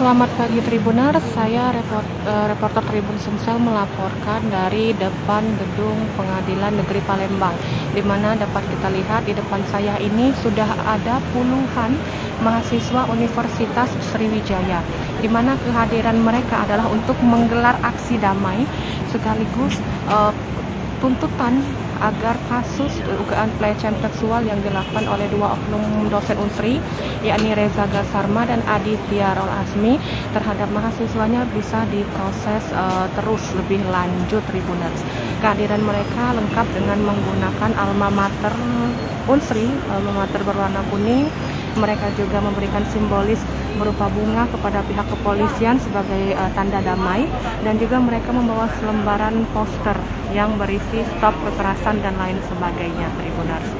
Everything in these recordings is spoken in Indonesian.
Selamat pagi Tribuners, saya reporter Tribun Sumsel melaporkan dari depan gedung Pengadilan Negeri Palembang, di mana dapat kita lihat di depan saya ini sudah ada puluhan mahasiswa Universitas Sriwijaya, di mana kehadiran mereka adalah untuk menggelar aksi damai sekaligus tuntutan agar kasus dugaan pelecehan seksual yang dilakukan oleh dua oknum dosen Unsri, yakni Reza Gasarma dan Aditya Rol Asmi, terhadap mahasiswanya bisa diproses terus lebih lanjut. Tribuners, kehadiran mereka lengkap dengan menggunakan alma mater Unsri, alma mater berwarna kuning. Mereka juga memberikan simbolis berupa bunga kepada pihak kepolisian sebagai tanda damai, dan juga mereka membawa selembaran poster yang berisi stop kekerasan dan lain sebagainya. Tribuners,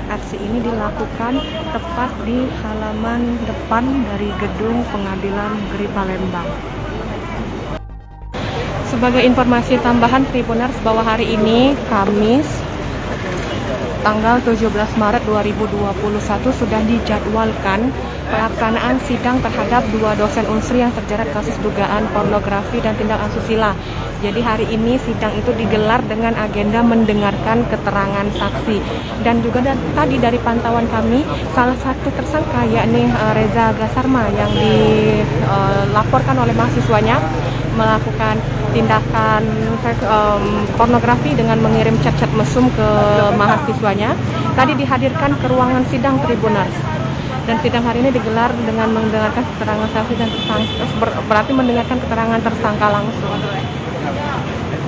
aksi ini dilakukan tepat di halaman depan dari gedung Pengadilan Negeri Palembang. Sebagai informasi tambahan Tribuners, bahwa hari ini Kamis tanggal 17 Maret 2021 sudah dijadwalkan pelaksanaan sidang terhadap dua dosen Unsri yang terjerat kasus dugaan pornografi dan tindak asusila. Jadi hari ini sidang itu digelar dengan agenda mendengarkan keterangan saksi, dan juga tadi dari pantauan kami salah satu tersangka yakni Reza Gasarma yang dilaporkan oleh mahasiswanya melakukan tindakan pornografi dengan mengirim chat-chat mesum ke mahasiswanya, tadi dihadirkan ke ruangan sidang Tribuners. Dan sidang hari ini digelar dengan mendengarkan keterangan saksi dan tersangka, berarti mendengarkan keterangan tersangka langsung.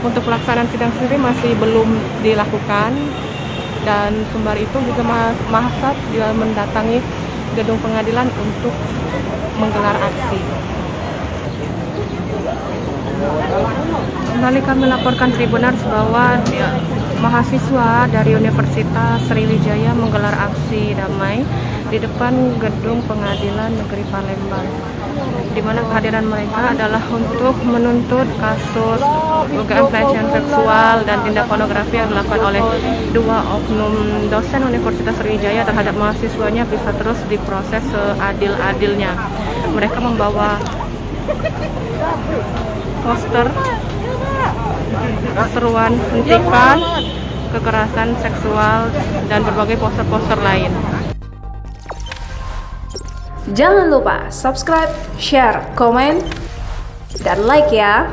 Untuk pelaksanaan sidang sendiri masih belum dilakukan, dan sembari itu juga masa juga mendatangi gedung pengadilan untuk menggelar aksi. Kembali kami melaporkan Tribuners bahwa mahasiswa dari Universitas Sriwijaya menggelar aksi damai di depan gedung Pengadilan Negeri Palembang, di mana kehadiran mereka adalah untuk menuntut kasus dugaan pelecehan seksual dan tindak pornografi yang dilakukan oleh dua oknum dosen Universitas Sriwijaya terhadap mahasiswanya bisa terus diproses seadil-adilnya. Mereka membawa poster seruan hentikan kekerasan seksual dan berbagai poster-poster lain. Jangan lupa subscribe, share, komen, dan like ya.